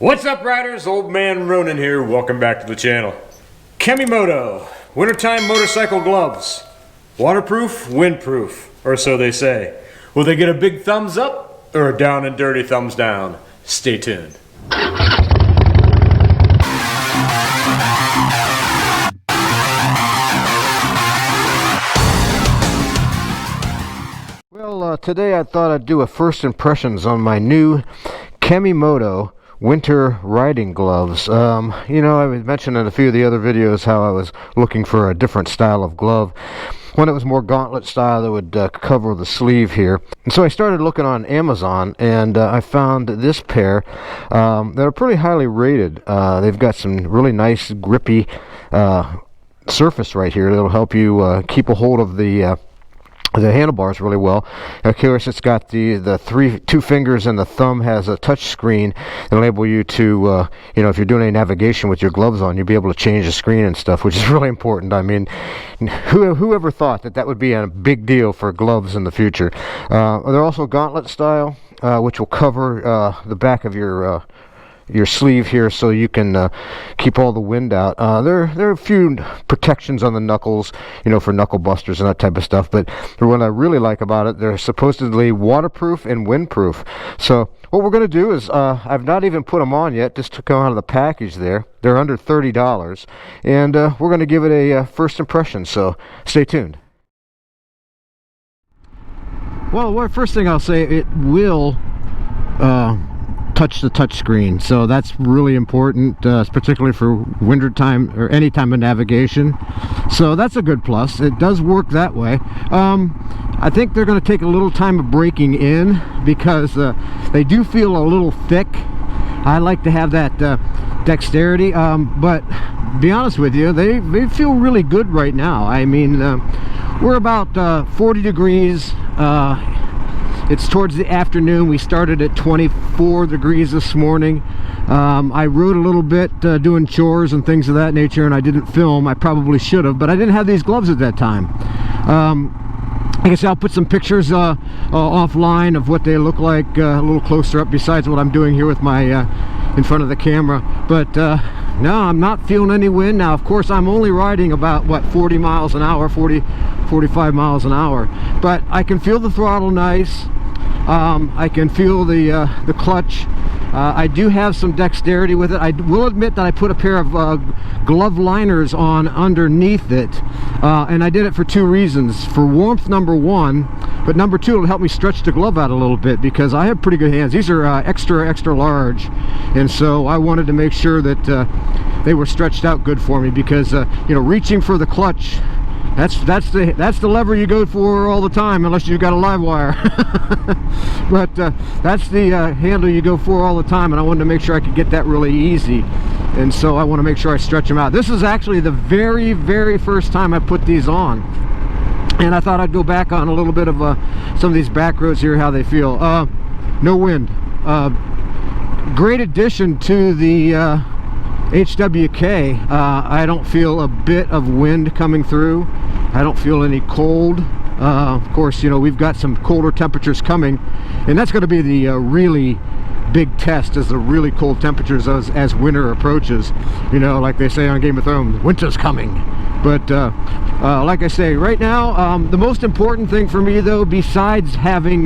What's up, riders? Old Man Ronin here. Welcome back to the channel. KemiMoto Wintertime Motorcycle Gloves. Waterproof, windproof, or so they say. Will they get a big thumbs up or a down and dirty thumbs down? Stay tuned. Well, today I thought I'd do a first impressions on my new KemiMoto Winter Riding Gloves. You know, I mentioned in a few of the other videos how I was looking for a different style of glove. One that was more gauntlet style that would cover the sleeve here. And so I started looking on Amazon, and I found this pair that are pretty highly rated. They've got some really nice grippy surface right here that'll help you keep a hold of the handlebars really well. Of course, it's got the two fingers, and the thumb has a touch screen that'll enable you to, you know, if you're doing any navigation with your gloves on, you'll be able to change the screen and stuff, which is really important. I mean, whoever thought that would be a big deal for gloves in the future? They're also gauntlet style, which will cover the back of your sleeve here, so you can keep all the wind out. There are a few protections on the knuckles, you know, for knuckle busters and that type of stuff, but what I really like about it, they're supposedly waterproof and windproof. So what we're going to do is, I've not even put them on yet, just took them out of the package there. They're under $30, and we're going to give it a first impression, so stay tuned. Well, first thing I'll say, it will touch the touch screen, so that's really important, particularly for winter time or any time of navigation. So that's a good plus. It does work that way. I think they're going to take a little time of breaking in because they do feel a little thick. I like to have that dexterity, but to be honest with you, they feel really good right now. I mean, we're about 40 degrees. It's towards the afternoon. We started at 24 degrees this morning. I rode a little bit doing chores and things of that nature, and I didn't film. I probably should have, but I didn't have these gloves at that time. I guess I'll put some pictures offline of what they look like a little closer up, besides what I'm doing here with my in front of the camera. But no, I'm not feeling any wind. Now, of course, I'm only riding about, what, 40 miles an hour, 45 miles an hour, but I can feel the throttle nice. I can feel the clutch. I do have some dexterity with it. I will admit that I put a pair of glove liners on underneath it, and I did it for two reasons. For warmth, number one, but number two, it'll help me stretch the glove out a little bit because I have pretty good hands. These are extra large, and so I wanted to make sure that they were stretched out good for me, because you know, reaching for the clutch, that's the lever you go for all the time, unless you've got a live wire. But that's the handle you go for all the time, and I wanted to make sure I could get that really easy, and so I want to make sure I stretch them out. This is actually the very first time I put these on, and I thought I'd go back on a little bit of some of these back roads here, how they feel. No wind. Great addition to the HWK. I don't feel a bit of wind coming through. I don't feel any cold. Of course, you know, we've got some colder temperatures coming, and that's going to be the really big test, as the really cold temperatures as winter approaches. You know, like they say on Game of Thrones, winter's coming. But like I say, right now, the most important thing for me, though, besides having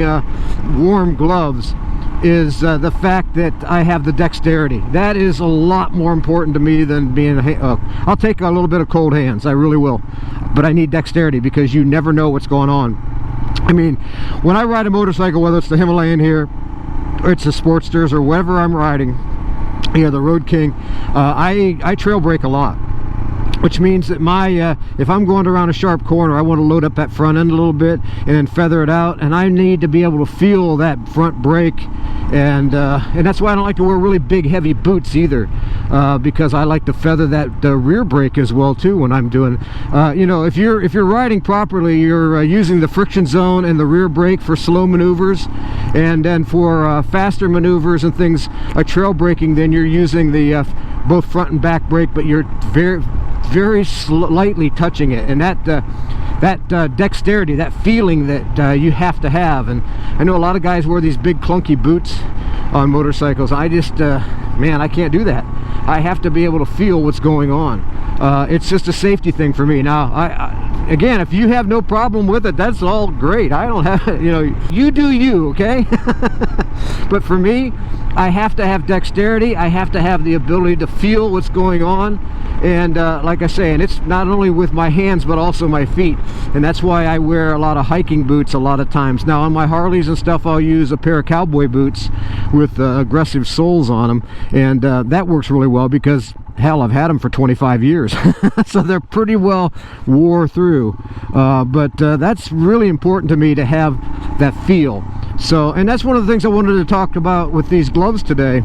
warm gloves, is the fact that I have the dexterity. That is a lot more important to me than being I'll take a little bit of cold hands, I really will, but I need dexterity, because you never know what's going on. I mean, when I ride a motorcycle, whether it's the Himalayan here or it's the Sportsters or whatever I'm riding, you know, the Road King, I trail brake a lot, which means that my if I'm going around a sharp corner, I want to load up that front end a little bit and then feather it out, and I need to be able to feel that front brake, and that's why I don't like to wear really big heavy boots either, because I like to feather the rear brake as well too when I'm doing you know, if you're riding properly, you're using the friction zone and the rear brake for slow maneuvers, and then for faster maneuvers and things like trail braking, then you're using the both front and back brake, but you're very slightly touching it, and that dexterity, that feeling that you have to have. And I know a lot of guys wear these big clunky boots on motorcycles. I just, man, I can't do that. I have to be able to feel what's going on. It's just a safety thing for me. Now, again, if you have no problem with it, that's all great. I don't have, you know, you do you, okay? But for me, I have to have dexterity. I have to have the ability to feel what's going on. And like I say, and it's not only with my hands but also my feet, and that's why I wear a lot of hiking boots a lot of times. Now on my Harleys and stuff, I'll use a pair of cowboy boots with aggressive soles on them, and that works really well because hell, I've had them for 25 years. So they're pretty well wore through, but that's really important to me, to have that feel. So, and that's one of the things I wanted to talk about with these gloves today.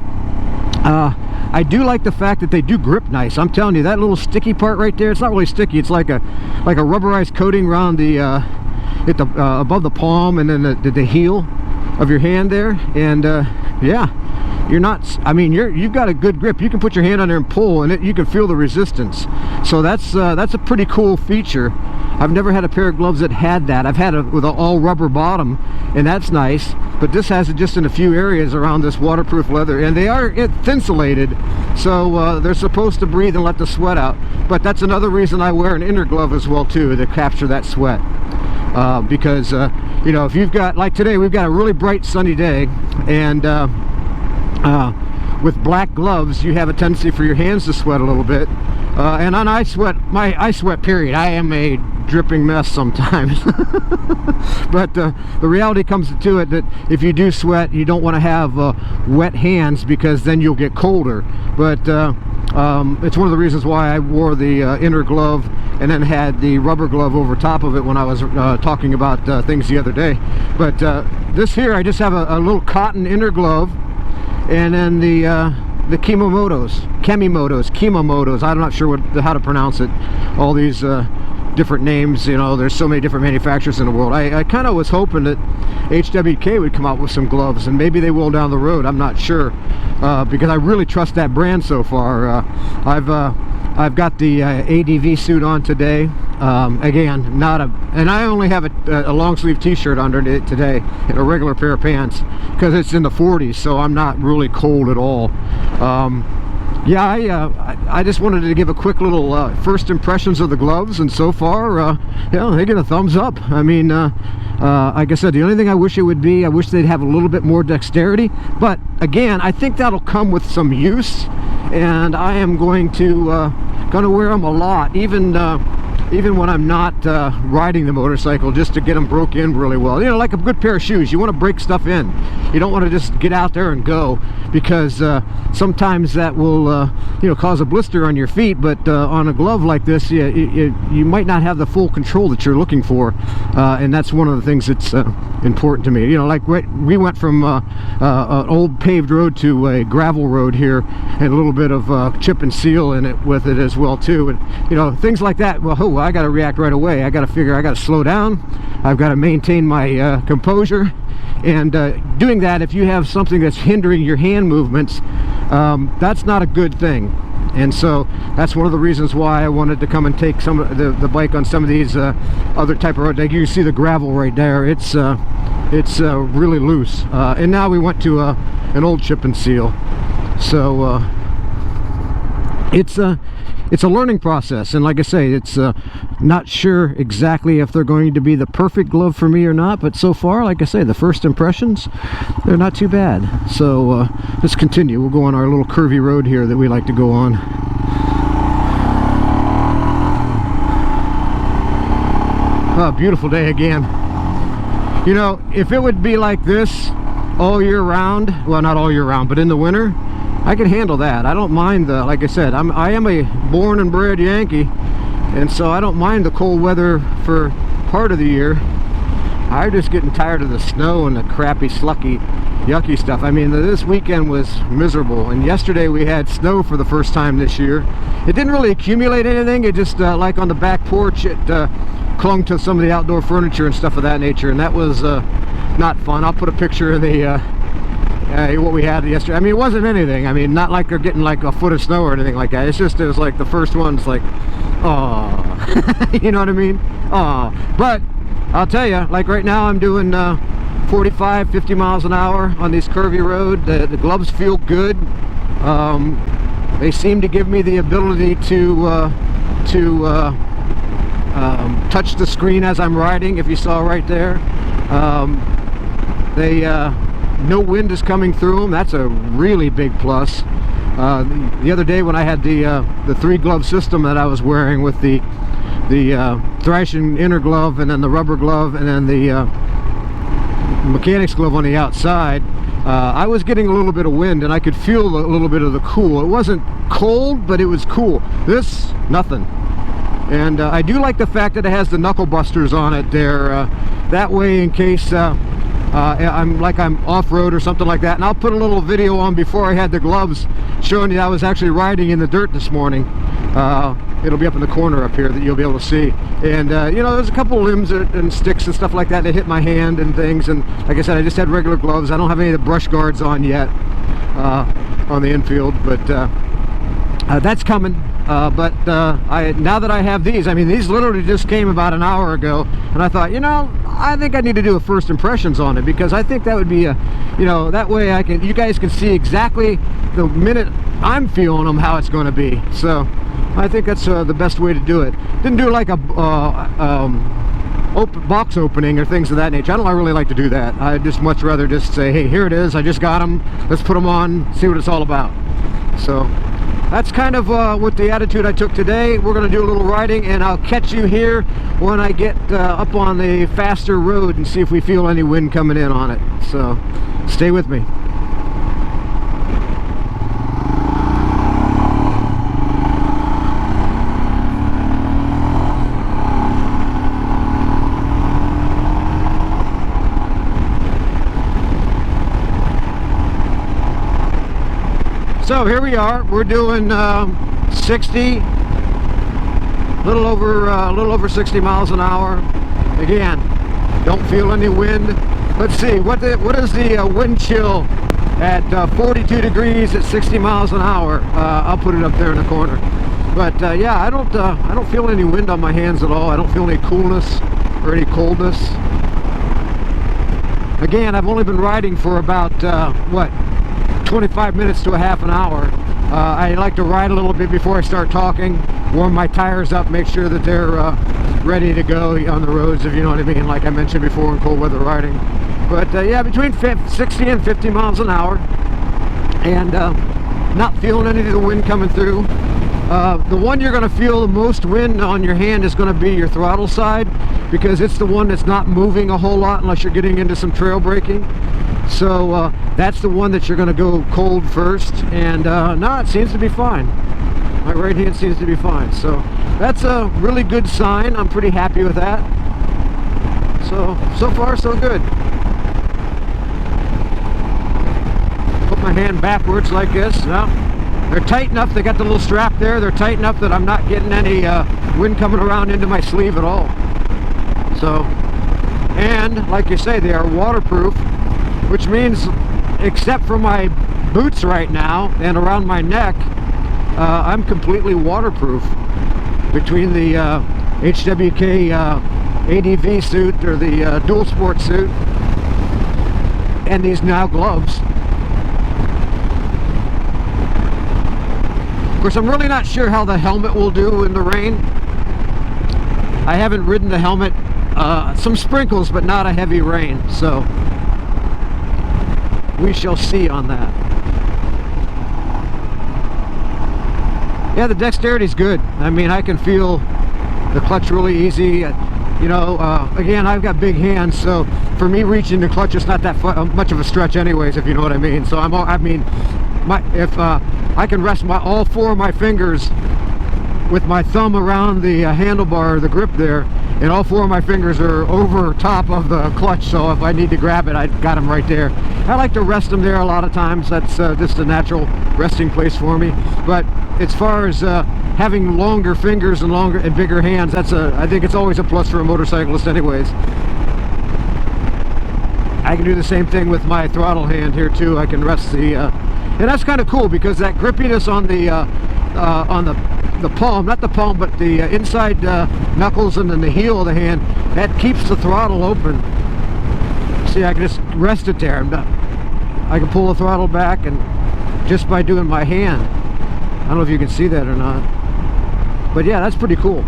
I do like the fact that they do grip nice. I'm telling you, that little sticky part right there, it's not really sticky, it's like a rubberized coating around the above the palm and then the heel of your hand there. And yeah, you're not, I mean, you've got a good grip. You can put your hand on there and pull, and you can feel the resistance. So that's a pretty cool feature. I've never had a pair of gloves that had that. I've had it with an all rubber bottom, and that's nice, but this has it just in a few areas around this waterproof leather, and they are thin-insulated, so they're supposed to breathe and let the sweat out. But that's another reason I wear an inner glove as well too, to capture that sweat. Because you know, if you've got, like today, we've got a really bright sunny day, and with black gloves, you have a tendency for your hands to sweat a little bit. And on I sweat period. I am a dripping mess sometimes. But the reality comes to it that if you do sweat, you don't want to have wet hands, because then you'll get colder. But it's one of the reasons why I wore the inner glove and then had the rubber glove over top of it when I was talking about things the other day. But this here, I just have a little cotton inner glove, and then the KemiMotos, I'm not sure how to pronounce it. All these different names, you know, there's so many different manufacturers in the world. I kind of was hoping that HWK would come out with some gloves, and maybe they will down the road. I'm not sure, because I really trust that brand so far. I've got the ADV suit on today. Again, and I only have a long sleeve t-shirt under it today and a regular pair of pants, because it's in the 40s, so I'm not really cold at all. Yeah, I just wanted to give a quick little first impressions of the gloves, and so far, yeah, they get a thumbs up. I mean, like I said, the only thing I wish it would be, I wish they'd have a little bit more dexterity, but again, I think that'll come with some use, and I am going to wear them a lot, even when I'm not riding the motorcycle, just to get them broke in really well. You know, like a good pair of shoes, you want to break stuff in. You don't want to just get out there and go, because sometimes that will you know, cause a blister on your feet. But on a glove like this, you might not have the full control that you're looking for, and that's one of the things that's important to me. You know, like we went from an old paved road to a gravel road here, and a little bit of chip and seal in it with it as well too. And you know, things like that, well, I got to react right away. I got to figure, I got to slow down. I've got to maintain my composure. And doing that, if you have something that's hindering your hand movements, that's not a good thing. And so that's one of the reasons why I wanted to come and take some of the bike on some of these other type of roads. Like you see the gravel right there, it's really loose. And now we went to an old chip and seal. So it's a learning process, and like I say, it's not sure exactly if they're going to be the perfect glove for me or not, but so far, like I say, the first impressions, they're not too bad. So let's continue. We'll go on our little curvy road here that we like to go on. Oh, beautiful day again. You know, if it would be like this all year round, well, not all year round, but in the winter, I can handle that. I don't mind the, like I said, I am a born and bred Yankee, and so I don't mind the cold weather for part of the year. I'm just getting tired of the snow and the crappy, slucky, yucky stuff. I mean, this weekend was miserable, and yesterday we had snow for the first time this year. It didn't really accumulate anything. It just, like on the back porch, it clung to some of the outdoor furniture and stuff of that nature, and that was not fun. I'll put a picture of the what we had yesterday. I mean, it wasn't anything. I mean, not like they're getting like a foot of snow or anything like that. It's just, it was like the first one's like, oh, you know what I mean? Oh, but I'll tell you, like right now I'm doing 45, 50 miles an hour on these curvy road. The gloves feel good. They seem to give me the ability to touch the screen as I'm riding, if you saw right there. No wind is coming through them. That's a really big plus. The other day when I had the 3-glove system that I was wearing with the thrashing inner glove and then the rubber glove and then the mechanics glove on the outside, I was getting a little bit of wind and I could feel a little bit of the cool. It wasn't cold, but it was cool. This, nothing. And I do like the fact that it has the knuckle busters on it there. That way, in case I'm off-road or something like that, and I'll put a little video on before I had the gloves showing you I was actually riding in the dirt this morning. It'll be up in the corner up here that you'll be able to see. And you know, there's a couple limbs and sticks and stuff like that that hit my hand and things, and like I said, I just had regular gloves. I don't have any of the brush guards on yet on the Enfield, but that's coming. Now that I have these, I mean, these literally just came about an hour ago, and I thought, you know, I think I need to do a first impressions on it, because I think that would be a, you know, that way you guys can see exactly the minute I'm feeling them how it's going to be. So I think that's the best way to do it. Didn't do like a box opening or things of that nature. I don't really like to do that. I just much rather just say, hey, here it is, I just got them, let's put them on, see what it's all about. So that's kind of what the attitude I took today. We're going to do a little riding, and I'll catch you here when I get up on the faster road and see if we feel any wind coming in on it. So stay with me. So here we are. We're doing 60, a little over 60 miles an hour. Again, don't feel any wind. Let's see, what is the wind chill at 42 degrees at 60 miles an hour? I'll put it up there in the corner. But yeah, I don't feel any wind on my hands at all. I don't feel any coolness or any coldness. Again, I've only been riding for about what, 25 minutes to a half an hour. I like to ride a little bit before I start talking, warm my tires up, make sure that they're ready to go on the roads, if you know what I mean, like I mentioned before in cold weather riding. But yeah, between 60 and 50 miles an hour, and not feeling any of the wind coming through. The one you're going to feel the most wind on your hand is going to be your throttle side, because it's the one that's not moving a whole lot unless you're getting into some trail braking. So that's the one that you're going to go cold first, and no, it seems to be fine. My right hand seems to be fine, so that's a really good sign. I'm pretty happy with that. So far so good. Put my hand backwards like this. Now they're tight enough, they got the little strap there, they're tight enough that I'm not getting any wind coming around into my sleeve at all. So, and like you say, they are waterproof, which means, except for my boots right now and around my neck, I'm completely waterproof. Between the HWK ADV suit, or the dual sport suit, and these now gloves. Of course, I'm really not sure how the helmet will do in the rain. I haven't ridden the helmet, some sprinkles, but not a heavy rain, so we shall see on that. Yeah, the dexterity's good. I mean, I can feel the clutch really easy. You know, again, I've got big hands, so for me reaching the clutch is not that much of a stretch anyways, if you know what I mean. So if I can rest all four of my fingers with my thumb around the handlebar, the grip there, and all four of my fingers are over top of the clutch, so if I need to grab it, I've got them right there. I like to rest them there a lot of times. That's just a natural resting place for me. But as far as having longer fingers and bigger hands, I think it's always a plus for a motorcyclist anyways. I can do the same thing with my throttle hand here too. I can rest the and that's kind of cool, because that grippiness on the palm, not the palm, but the inside knuckles and then the heel of the hand, that keeps the throttle open. See, see, I can just rest it there. I can pull the throttle back, and just by doing my hand. I don't know if you can see that or not, but yeah, that's pretty cool.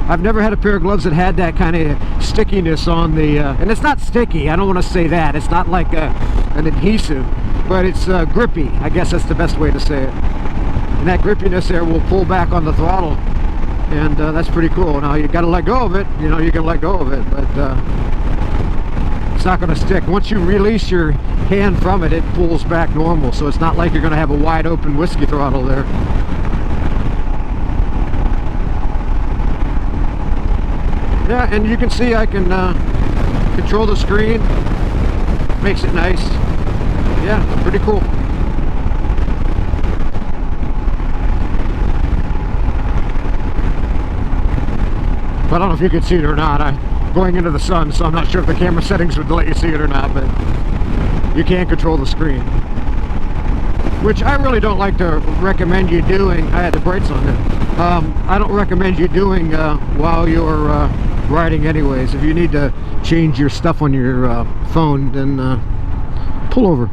I've never had a pair of gloves that had that kind of stickiness on the, and it's not sticky, I don't want to say that. It's not like an adhesive, but it's grippy. I guess that's the best way to say it. And that grippiness there will pull back on the throttle, and that's pretty cool. Now you got to let go of it, you know, you can let go of it, but it's not going to stick. Once you release your hand from it, it pulls back normal, so it's not like you're going to have a wide open whiskey throttle there. Yeah, and you can see I can control the screen. Makes it nice. Yeah, pretty cool. But I don't know if you can see it or not. I'm going into the sun, so I'm not sure if the camera settings would let you see it or not, but you can control the screen, which I really don't like to recommend you doing. I had the brakes on there. I don't recommend you doing while you're riding anyways. If you need to change your stuff on your phone, then pull over.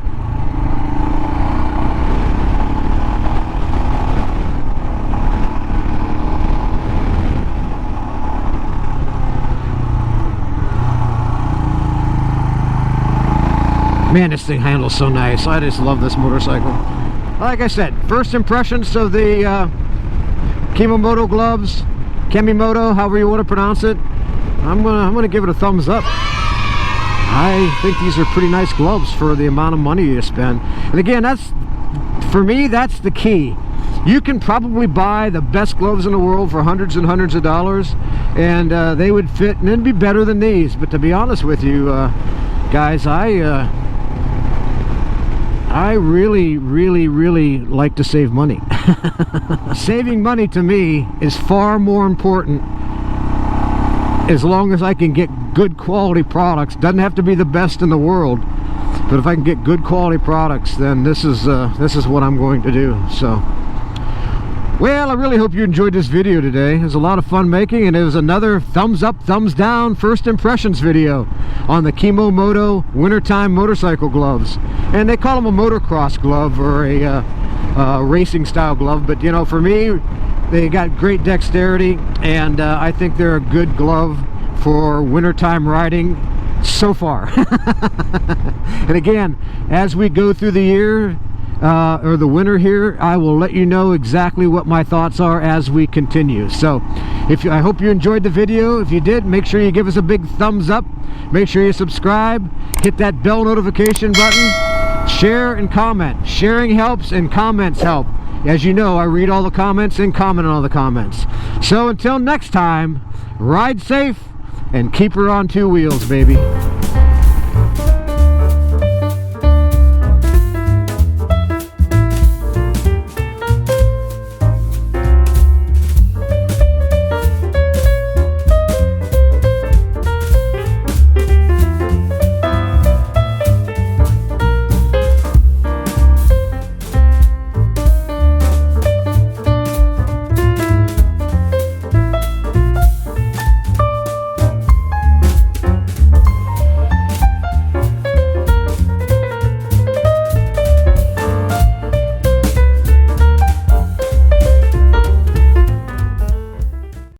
Man, this thing handles so nice. I just love this motorcycle. Like I said, first impressions of the KemiMoto gloves, KemiMoto, however you want to pronounce it. I'm gonna give it a thumbs up. I think these are pretty nice gloves for the amount of money you spend. And again, that's, for me, that's the key. You can probably buy the best gloves in the world for hundreds and hundreds of dollars, and they would fit and it'd be better than these. But to be honest with you, guys, I really like to save money. Saving money to me is far more important, as long as I can get good quality products. Doesn't have to be the best in the world, but if I can get good quality products, then this is what I'm going to do. So, well, I really hope you enjoyed this video today. It was a lot of fun making, and it was another thumbs up, thumbs down first impressions video on the KemiMoto wintertime motorcycle gloves. And they call them a motocross glove, or a racing style glove, but you know, for me, they got great dexterity, and I think they're a good glove for wintertime riding so far. And again, as we go through the year, or the winter here, I will let you know exactly what my thoughts are as we continue. So I hope you enjoyed the video. If you did, make sure you give us a big thumbs up, make sure you subscribe, hit that bell notification button, share and comment. Sharing helps and comments help. As you know, I read all the comments and comment on all the comments. So until next time, ride safe and keep her on two wheels, baby.